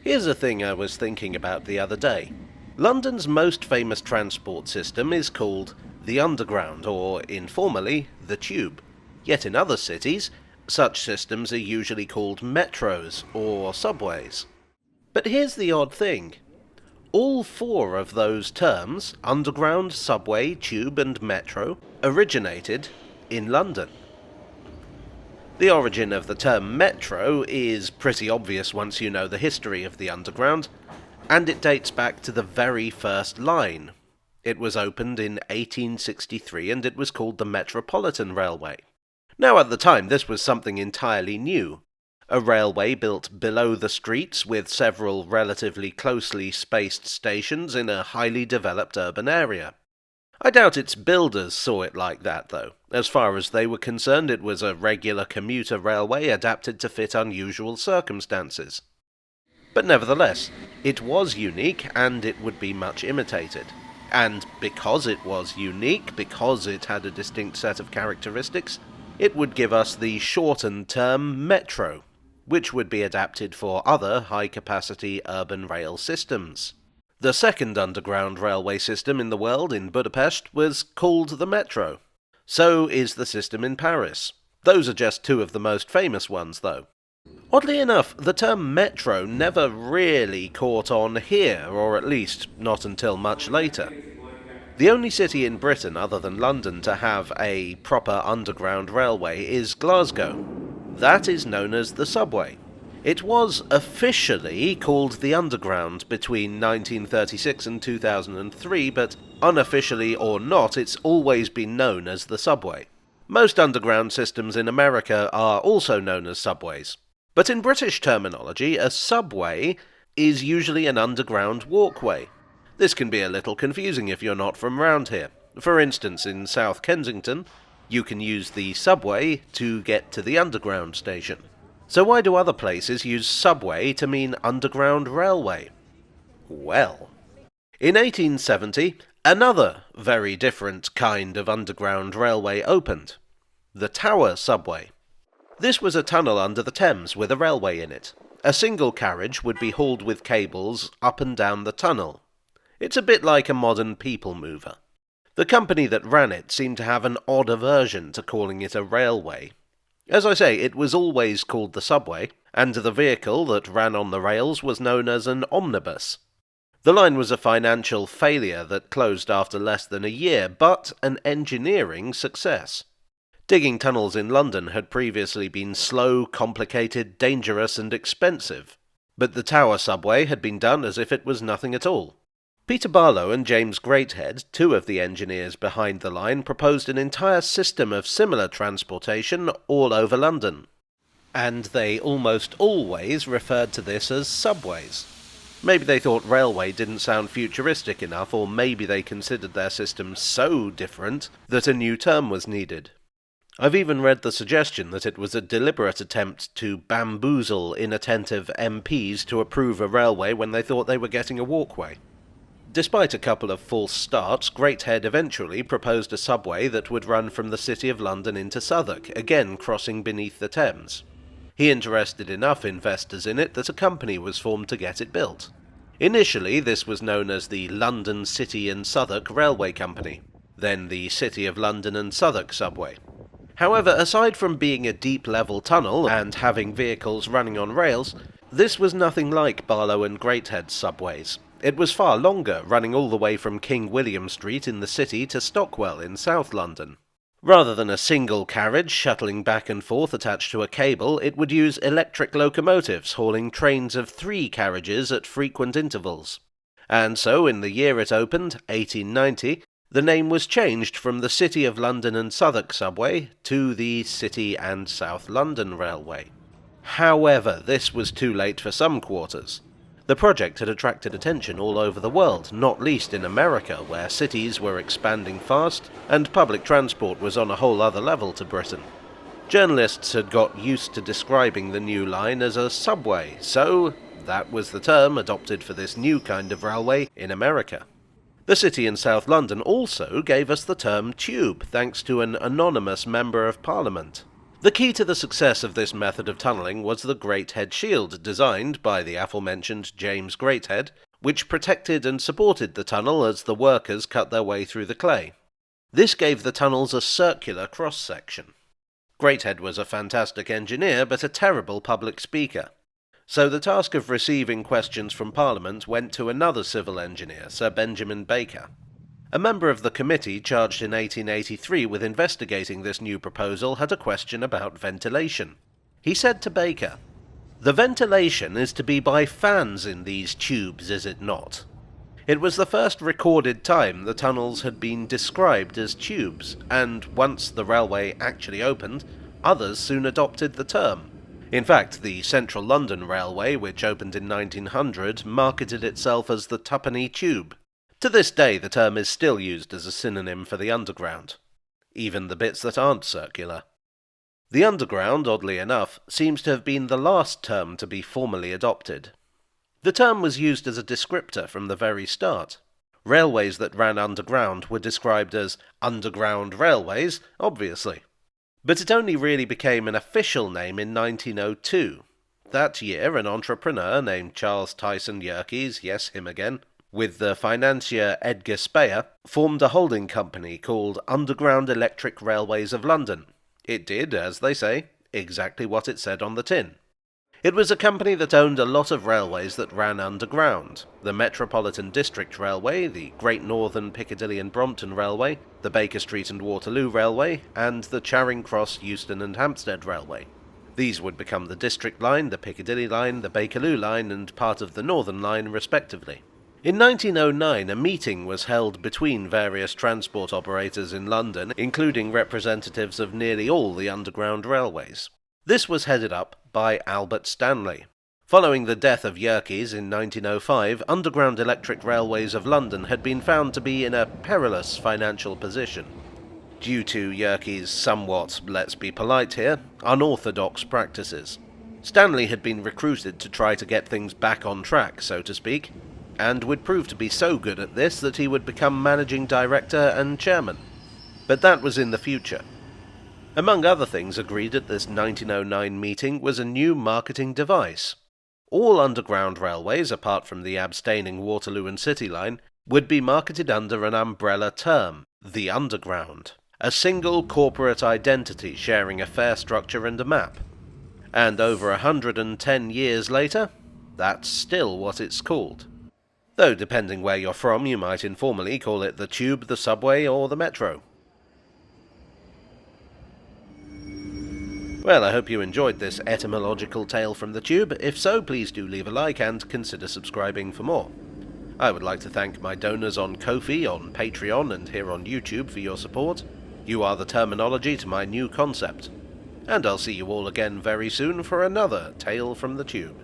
Here's a thing I was thinking about the other day. London's most famous transport system is called the Underground, or informally, the Tube. Yet in other cities, such systems are usually called metros or subways. But here's the odd thing. All four of those terms, Underground, Subway, Tube and Metro, originated in London. The origin of the term metro is pretty obvious once you know the history of the Underground, and it dates back to the very first line. It was opened in 1863 and it was called the Metropolitan Railway. Now at the time this was something entirely new. A railway built below the streets with several relatively closely spaced stations in a highly developed urban area. I doubt its builders saw it like that, though. As far as they were concerned, it was a regular commuter railway adapted to fit unusual circumstances. But nevertheless, it was unique, and it would be much imitated. And because it was unique, because it had a distinct set of characteristics, it would give us the shortened term metro, which would be adapted for other high-capacity urban rail systems. The second underground railway system in the world, in Budapest, was called the Metro. So is the system in Paris. Those are just two of the most famous ones, though. Oddly enough, the term metro never really caught on here, or at least not until much later. The only city in Britain other than London to have a proper underground railway is Glasgow. That is known as the subway. It was officially called the Underground between 1936 and 2003, but unofficially or not, it's always been known as the subway. Most underground systems in America are also known as subways. But in British terminology, a subway is usually an underground walkway. This can be a little confusing if you're not from round here. For instance, in South Kensington, you can use the subway to get to the underground station. So why do other places use subway to mean underground railway? Well, in 1870, another very different kind of underground railway opened. The Tower Subway. This was a tunnel under the Thames with a railway in it. A single carriage would be hauled with cables up and down the tunnel. It's a bit like a modern people mover. The company that ran it seemed to have an odd aversion to calling it a railway. As I say, it was always called the subway, and the vehicle that ran on the rails was known as an omnibus. The line was a financial failure that closed after less than a year, but an engineering success. Digging tunnels in London had previously been slow, complicated, dangerous and expensive, but the Tower Subway had been done as if it was nothing at all. Peter Barlow and James Greathead, two of the engineers behind the line, proposed an entire system of similar transportation all over London. And they almost always referred to this as subways. Maybe they thought railway didn't sound futuristic enough, or maybe they considered their system so different that a new term was needed. I've even read the suggestion that it was a deliberate attempt to bamboozle inattentive MPs to approve a railway when they thought they were getting a walkway. Despite a couple of false starts, Greathead eventually proposed a subway that would run from the City of London into Southwark, again crossing beneath the Thames. He interested enough investors in it that a company was formed to get it built. Initially, this was known as the London City and Southwark Railway Company, then the City of London and Southwark Subway. However, aside from being a deep-level tunnel and having vehicles running on rails, this was nothing like Barlow and Greathead's subways. It was far longer, running all the way from King William Street in the city to Stockwell in South London. Rather than a single carriage shuttling back and forth attached to a cable, it would use electric locomotives hauling trains of 3 carriages at frequent intervals. And so, in the year it opened, 1890, the name was changed from the City of London and Southwark Subway to the City and South London Railway. However, this was too late for some quarters. The project had attracted attention all over the world, not least in America, where cities were expanding fast, and public transport was on a whole other level to Britain. Journalists had got used to describing the new line as a subway, so that was the term adopted for this new kind of railway in America. The city in South London also gave us the term tube, thanks to an anonymous Member of Parliament. The key to the success of this method of tunnelling was the Greathead shield designed by the aforementioned James Greathead, which protected and supported the tunnel as the workers cut their way through the clay. This gave the tunnels a circular cross-section. Greathead was a fantastic engineer, but a terrible public speaker. So the task of receiving questions from Parliament went to another civil engineer, Sir Benjamin Baker. A member of the committee charged in 1883 with investigating this new proposal had a question about ventilation. He said to Baker, "The ventilation is to be by fans in these tubes, is it not?" It was the first recorded time the tunnels had been described as tubes, and once the railway actually opened, others soon adopted the term. In fact, the Central London Railway, which opened in 1900, marketed itself as the Twopenny Tube. To this day, the term is still used as a synonym for the Underground, even the bits that aren't circular. The Underground, oddly enough, seems to have been the last term to be formally adopted. The term was used as a descriptor from the very start. Railways that ran underground were described as underground railways, obviously. But it only really became an official name in 1902. That year, an entrepreneur named Charles Tyson Yerkes, yes, him again, with the financier Edgar Speyer, formed a holding company called Underground Electric Railways of London. It did, as they say, exactly what it said on the tin. It was a company that owned a lot of railways that ran underground: the Metropolitan District Railway, the Great Northern Piccadilly and Brompton Railway, the Baker Street and Waterloo Railway, and the Charing Cross, Euston and Hampstead Railway. These would become the District Line, the Piccadilly Line, the Bakerloo Line, and part of the Northern Line, respectively. In 1909, a meeting was held between various transport operators in London, including representatives of nearly all the underground railways. This was headed up by Albert Stanley. Following the death of Yerkes in 1905, Underground Electric Railways of London had been found to be in a perilous financial position, due to Yerkes' somewhat, let's be polite here, unorthodox practices. Stanley had been recruited to try to get things back on track, so to speak, and would prove to be so good at this that he would become managing director and chairman. But that was in the future. Among other things agreed at this 1909 meeting was a new marketing device. All underground railways, apart from the abstaining Waterloo and City Line, would be marketed under an umbrella term, the Underground, a single corporate identity sharing a fare structure and a map. And over 110 years later, that's still what it's called. Though depending where you're from, you might informally call it the Tube, the Subway, or the Metro. Well, I hope you enjoyed this etymological tale from the Tube. If so, please do leave a like and consider subscribing for more. I would like to thank my donors on Ko-fi, on Patreon, and here on YouTube for your support. You are the terminology to my new concept. And I'll see you all again very soon for another Tale from the Tube.